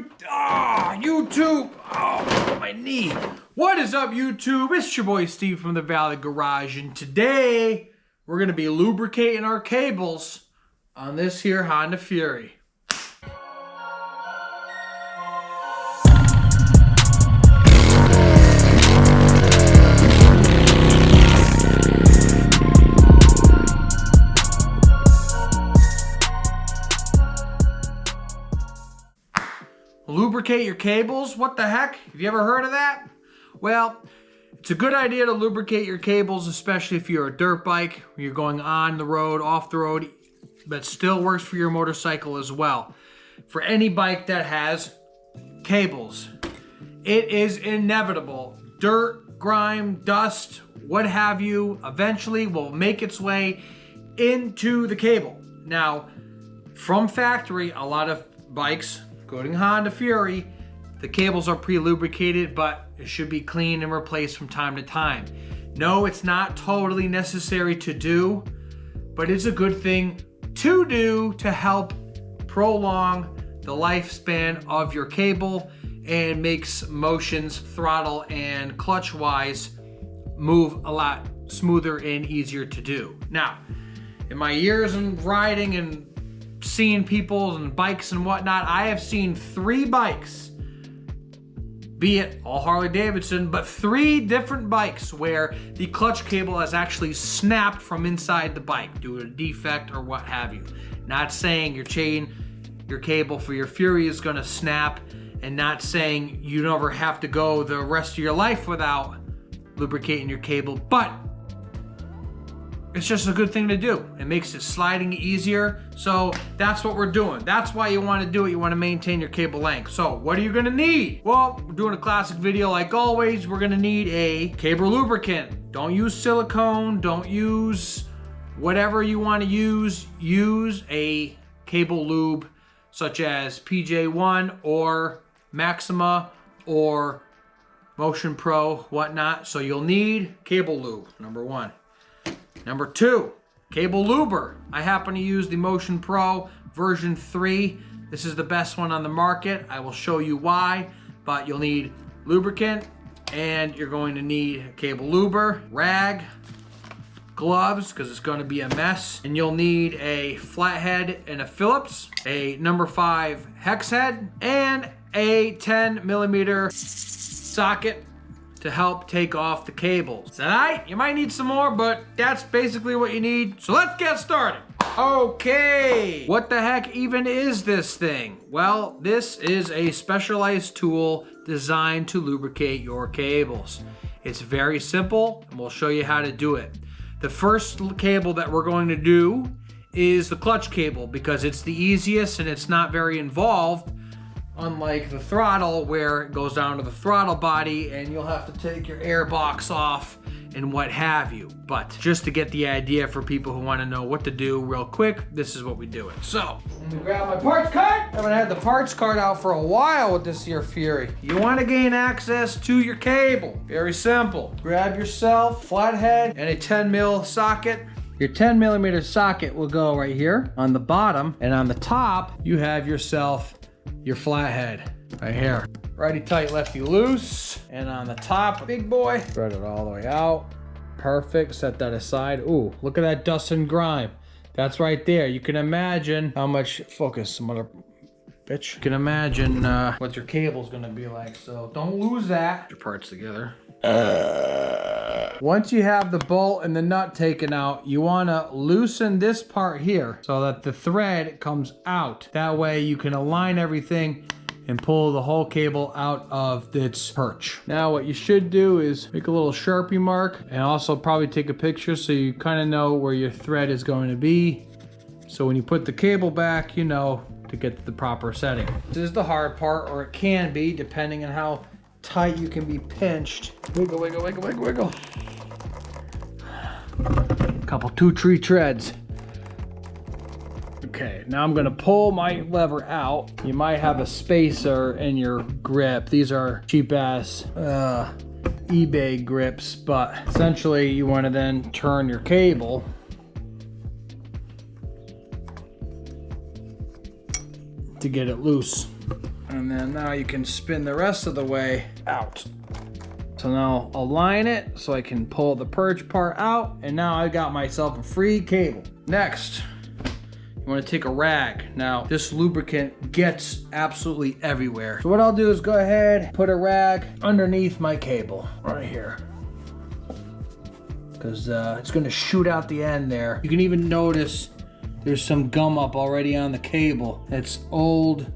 YouTube. Oh, my knee. What is up, YouTube? It's your boy Steve from the Valley Garage, and today we're gonna be lubricating our cables on this here Honda Fury. Lubricate your cables? What the heck? Have you ever heard of that? Well, it's a good idea to lubricate your cables, especially if you're a dirt bike, or you're going on the road, off the road, but still works for your motorcycle as well. For any bike that has cables, it is inevitable. Dirt, grime, dust, what have you, eventually will make its way into the cable. Now, from factory, a lot of bikes, including Honda Fury, the cables are pre-lubricated, but it should be cleaned and replaced from time to time. No, it's not totally necessary to do, but it's a good thing to do to help prolong the lifespan of your cable and makes motions, throttle and clutch wise, move a lot smoother and easier to do. Now, in my years of riding and seeing people and bikes and whatnot, I have seen 3 bikes, be it all Harley Davidson, but 3 different bikes where the clutch cable has actually snapped from inside the bike due to a defect or what have you. Not saying your cable for your Fury is gonna snap, and not saying you never have to go the rest of your life without lubricating your cable, but it's just a good thing to do. It makes it sliding easier. So that's what we're doing. That's why you want to do it. You want to maintain your cable length. So what are you going to need? Well, we're doing a classic video like always. We're going to need a cable lubricant. Don't use silicone. Don't use whatever you want to use. Use a cable lube such as PJ1 or Maxima or Motion Pro, whatnot. So you'll need cable lube, number 1. Number 2, cable luber. I happen to use the Motion Pro version 3. This is the best one on the market. I will show you why, but you'll need lubricant and you're going to need a cable luber, rag, gloves, because it's going to be a mess, and you'll need a flathead and a Phillips, a number 5 hex head, and a 10mm socket to help take off the cables. Tonight, you might need some more, but that's basically what you need. So let's get started. Okay, what the heck even is this thing? Well, this is a specialized tool designed to lubricate your cables. It's very simple, and we'll show you how to do it. The first cable that we're going to do is the clutch cable, because it's the easiest and it's not very involved. Unlike the throttle, where it goes down to the throttle body and you'll have to take your air box off and what have you. But just to get the idea for people who want to know what to do real quick, this is what we do it. So, let me grab my parts card. I haven't had the parts card out for a while with this here Fury. You want to gain access to your cable. Very simple. Grab yourself a flathead and a 10mm socket. Your 10mm socket will go right here on the bottom, and on the top, you have yourself your flathead right here. Righty tight, lefty loose. And on the top, big boy, thread it all the way out. Perfect, set that aside. Ooh, look at that dust and grime. That's right there. You can imagine how much, focus, mother bitch. You can imagine what your cable's gonna be like, so don't lose that. Put your parts together. Once you have the bolt and the nut taken out, you want to loosen this part here so that the thread comes out. That way you can align everything and pull the whole cable out of its perch. Now what you should do is make a little Sharpie mark and also probably take a picture so you kind of know where your thread is going to be. So when you put the cable back, you know to get to the proper setting. This is the hard part, or it can be, depending on how tight you can be pinched. Wiggle, wiggle, wiggle, wiggle, wiggle. Couple 2-3 treads. Okay, now I'm gonna pull my lever out. You might have a spacer in your grip. These are cheap ass eBay grips, but essentially you wanna then turn your cable to get it loose. And then now you can spin the rest of the way out. So now I'll align it so I can pull the perch part out, and now I got myself a free cable. Next, you want to take a rag. Now this lubricant gets absolutely everywhere. So what I'll do is go ahead, put a rag underneath my cable right here, because it's going to shoot out the end there. You can even notice there's some gum up already on the cable. It's old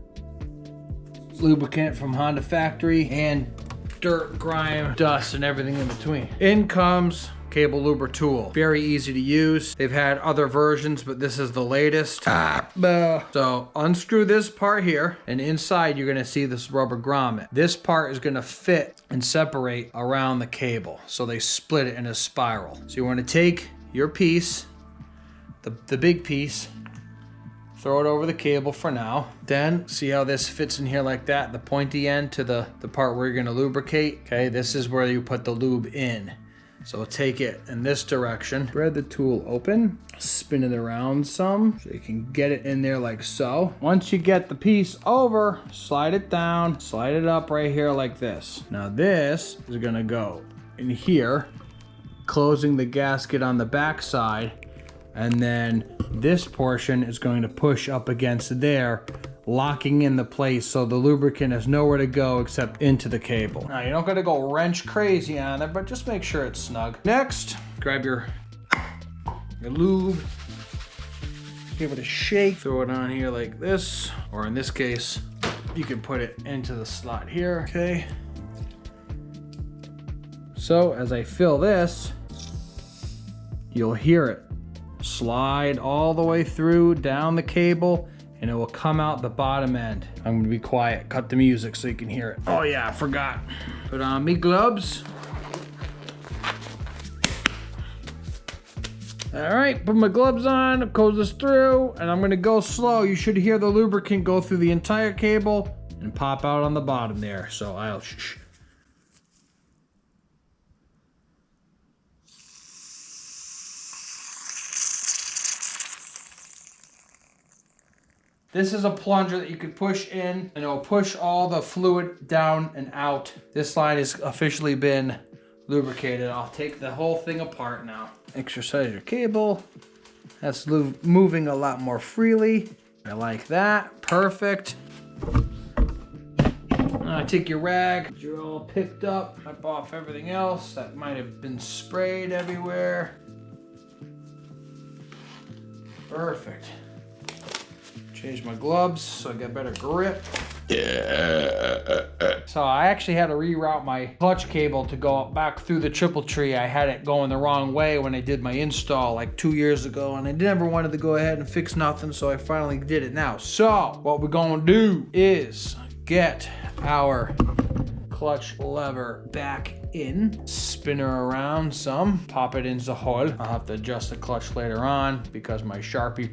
lubricant from Honda factory and dirt, grime, dust, and everything in between. In comes cable luber tool. Very easy to use. They've had other versions, but this is the latest. So unscrew this part here, and inside you're gonna see this rubber grommet. This part is gonna fit and separate around the cable. So they split it in a spiral. So you wanna take your piece, the big piece, throw it over the cable for now. Then see how this fits in here like that, the pointy end to the part where you're gonna lubricate. Okay, this is where you put the lube in. So take it in this direction, thread the tool open, spin it around some so you can get it in there like so. Once you get the piece over, slide it down, slide it up right here like this. Now this is gonna go in here, closing the gasket on the back side, and then this portion is going to push up against there, locking in the place so the lubricant has nowhere to go except into the cable. Now, you're not gonna go wrench crazy on it, but just make sure it's snug. Next, grab your lube, give it a shake, throw it on here like this, or in this case, you can put it into the slot here, okay? So as I fill this, you'll hear it slide all the way through down the cable, and it will come out the bottom end. I'm gonna be quiet, cut the music so you can hear it. Oh yeah, I forgot. Put on me gloves. All right, put my gloves on, close this through, and I'm gonna go slow. You should hear the lubricant go through the entire cable and pop out on the bottom there. So I'll shh. This is a plunger that you could push in, and it'll push all the fluid down and out. This line has officially been lubricated. I'll take the whole thing apart now. Exercise your cable. That's moving a lot more freely. I like that. Perfect. Now take your rag. You're all picked up. Wipe off everything else that might have been sprayed everywhere. Perfect. Change my gloves so I get better grip. So I actually had to reroute my clutch cable to go back through the triple tree. I had it going the wrong way when I did my install like 2 years ago, and I never wanted to go ahead and fix nothing, so I finally did it now. So what we're gonna do is get our clutch lever back in, spin her around some, pop it into the hole. I'll have to adjust the clutch later on because my Sharpie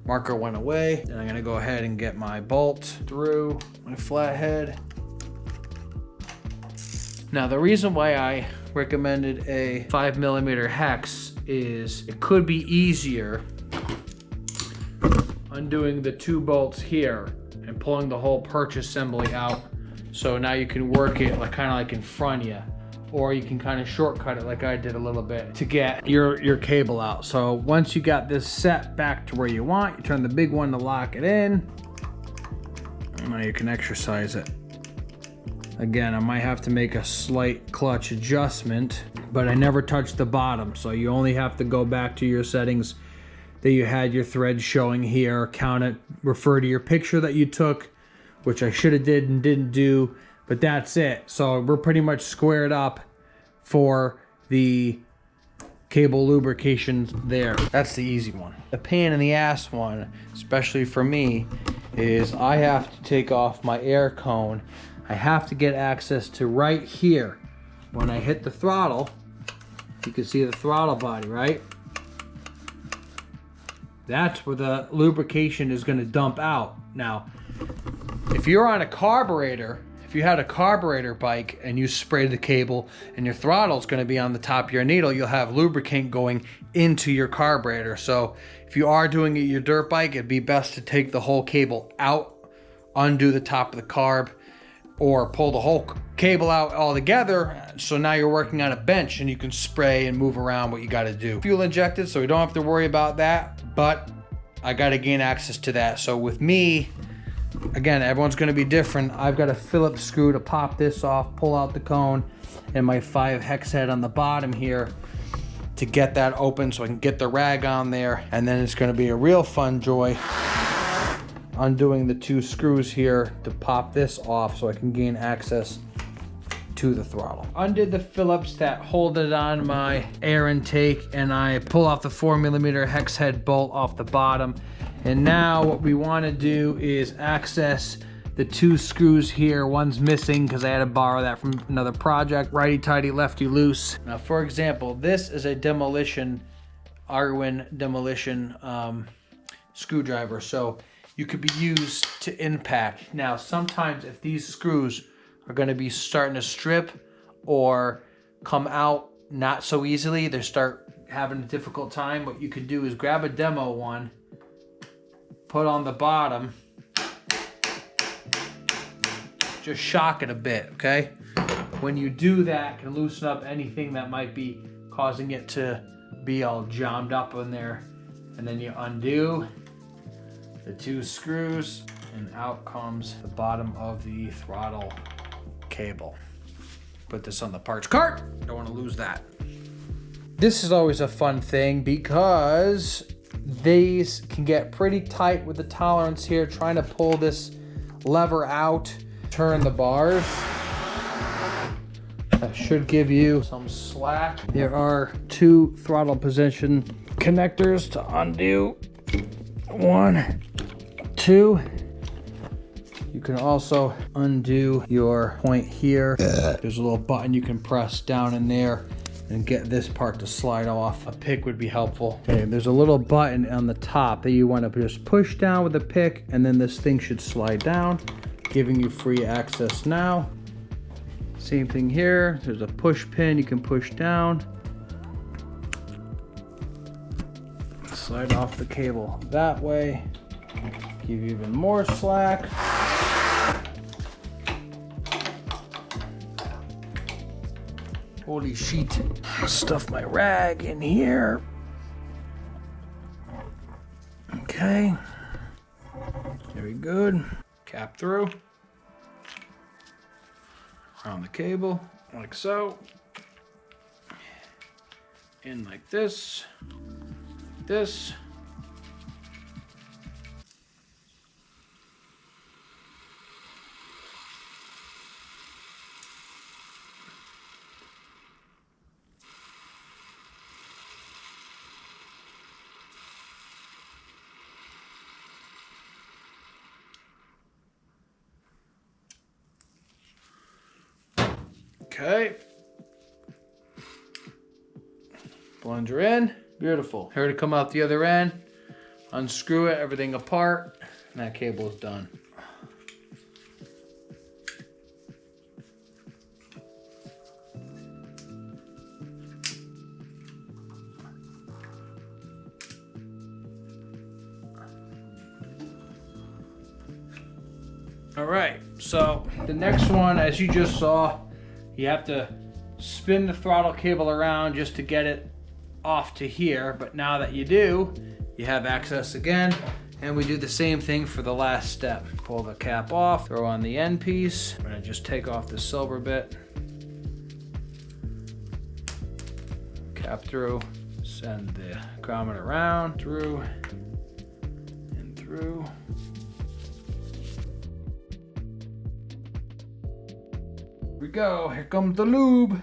marker went away. Then I'm gonna go ahead and get my bolt through my flathead. Now the reason why I recommended a 5mm hex is it could be easier undoing the 2 bolts here and pulling the whole perch assembly out. So now you can work it like kind of like in front of you, or you can kind of shortcut it like I did a little bit to get your cable out. So once you got this set back to where you want, you turn the big one to lock it in. And now you can exercise it. Again, I might have to make a slight clutch adjustment, but I never touched the bottom. So you only have to go back to your settings that you had your thread showing here, count it, refer to your picture that you took, which I should have did and didn't do. But that's it. So we're pretty much squared up for the cable lubrication there. That's the easy one. The pain in the ass one, especially for me, is I have to take off my air cone. I have to get access to right here. When I hit the throttle, you can see the throttle body, right? That's where the lubrication is going to dump out. Now, if you're on a carburetor, if you had a carburetor bike and you spray the cable and your throttle is going to be on the top of your needle, you'll have lubricant going into your carburetor. So if you are doing it your dirt bike, it'd be best to take the whole cable out undo the top of the carb, or pull the whole cable out all together. So now you're working on a bench and you can spray and move around what you got to do. Fuel injected, so we don't have to worry about that, but I got to gain access to that. So with me, again, everyone's going to be different. I've got a Phillips screw to pop this off, pull out the cone, and my 5 hex head on the bottom here to get that open so I can get the rag on there. And then it's going to be a real fun joy undoing the 2 screws here to pop this off so I can gain access to the throttle. Undid the Phillips that hold it on my air intake, and I pull off the 4mm hex head bolt off the bottom. And now what we want to do is access the 2 screws here. One's missing because I had to borrow that from another project. Righty tighty, lefty loose. Now, for example, this is a demolition, Arwin demolition screwdriver. So you could be used to impact. Now, sometimes if these screws are going to be starting to strip or come out not so easily, they start having a difficult time, what you could do is grab a demo one, put on the bottom, just shock it a bit, okay? When you do that, it can loosen up anything that might be causing it to be all jammed up in there. And then you undo the 2 screws, and out comes the bottom of the throttle cable. Put this on the parts cart. Don't want to lose that. This is always a fun thing because these can get pretty tight with the tolerance here. Trying to pull this lever out, turn the bars. That should give you some slack. There are 2 throttle position connectors to undo. 1, 2. You can also undo your point here. There's a little button you can press down in there and get this part to slide off. A pick would be helpful. Okay, there's a little button on the top that you want to just push down with a pick, and then this thing should slide down, giving you free access now. Same thing here. There's a push pin you can push down. Slide off the cable that way. Give you even more slack. Holy shit. Stuff my rag in here. Okay. Very good. Cap through. Around the cable, like so. In like this. This. Okay. Plunger in. Beautiful. Here to come out the other end. Unscrew it, everything apart, and that cable is done. All right, so the next one, as you just saw, you have to spin the throttle cable around just to get it off to here. But now that you do, you have access again. And we do the same thing for the last step. Pull the cap off, throw on the end piece. I'm gonna just take off the silver bit. Cap through, send the grommet around, through, and through. Here we go, here comes the lube.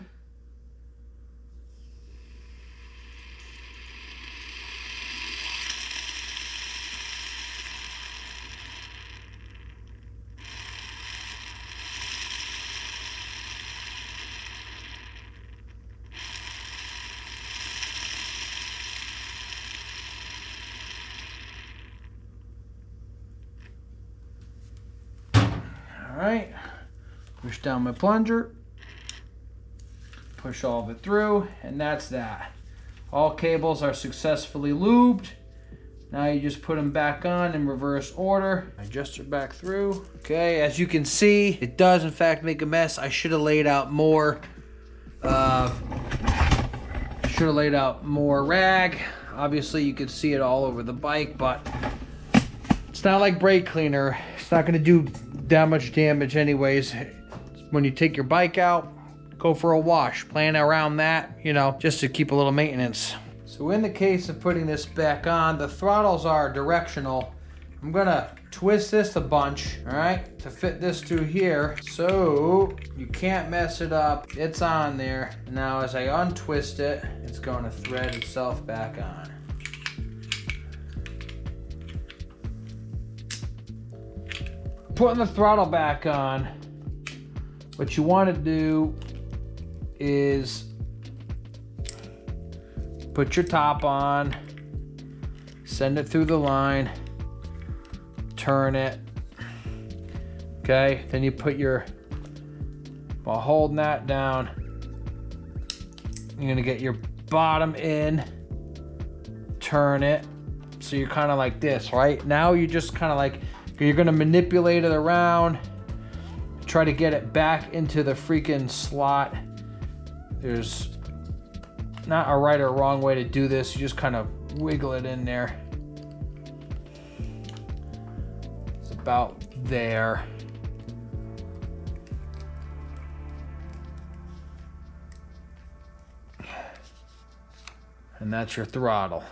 All right, push down my plunger, push all of it through, and that's that. All cables are successfully lubed. Now you just put them back on in reverse order. Adjust it back through. Okay, as you can see, it does in fact make a mess. I should have laid out more. Rag. Obviously, you can see it all over the bike, but it's not like brake cleaner. It's not going to do that much damage, anyways. When you take your bike out, go for a wash. Plan around that, you know, just to keep a little maintenance. So in the case of putting this back on, the throttles are directional. I'm gonna twist this a bunch, all right, to fit this through here, so you can't mess it up. It's on there. Now as I untwist it, it's gonna thread itself back on. Putting the throttle back on, what you wanna do is put your top on, send it through the line, turn it, okay? Then you put your, while holding that down, you're gonna get your bottom in, turn it, so you're kind of like this, right? Now you just kind of like, you're gonna manipulate it around, try to get it back into the freaking slot. There's not a right or wrong way to do this. You just kind of wiggle it in there. It's about there. And that's your throttle.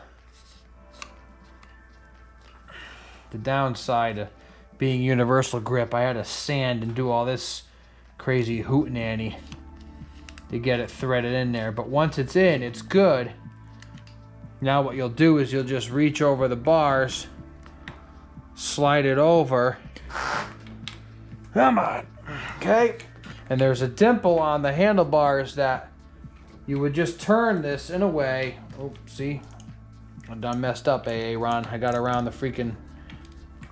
The downside of being universal grip, I had to sand and do all this crazy hootenanny to get it threaded in there, but once it's in, it's good. Now what you'll do is you'll just reach over the bars, slide it over. Come on, okay? And there's a dimple on the handlebars that you would just turn this in a way. Oh, see? I done messed up, Ron. I got around the freaking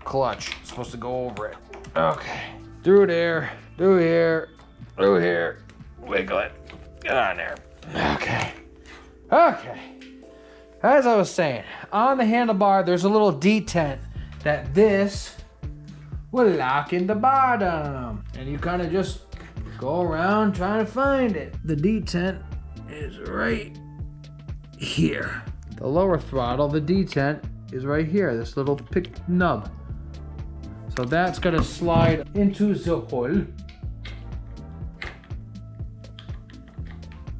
clutch. It's supposed to go over it. Okay. Through there, through here, through here. Wiggle it. Get on there. Okay. Okay. As I was saying, on the handlebar, there's a little detent that this will lock in the bottom. And you kind of just go around trying to find it. The detent is right here. The lower throttle, the detent, is right here. This little pick nub. So that's gonna slide into the hole.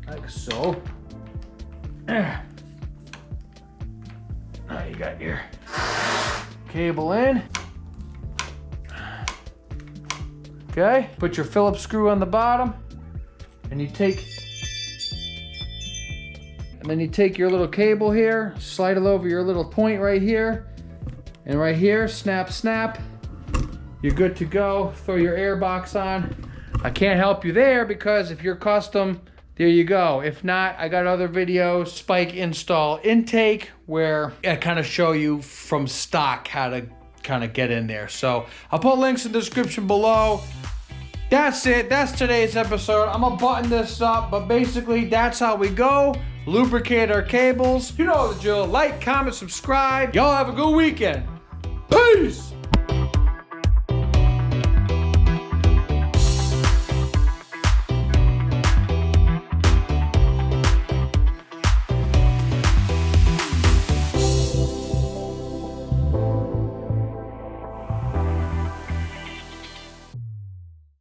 Like so. Now you got your cable in. Okay, put your Phillips screw on the bottom, and you take your little cable here, slide it over your little point right here, and right here, snap, snap. You're good to go. Throw your air box on. I can't help you there because if you're custom, there you go. If not, I got other videos, spike install intake, where I kind of show you from stock how to kind of get in there. So I'll put links in the description below. That's it. That's today's episode. I'm gonna button this up, but basically that's how we go. Lubricate our cables. You know the drill. Like, comment, subscribe. Y'all have a good weekend. Peace.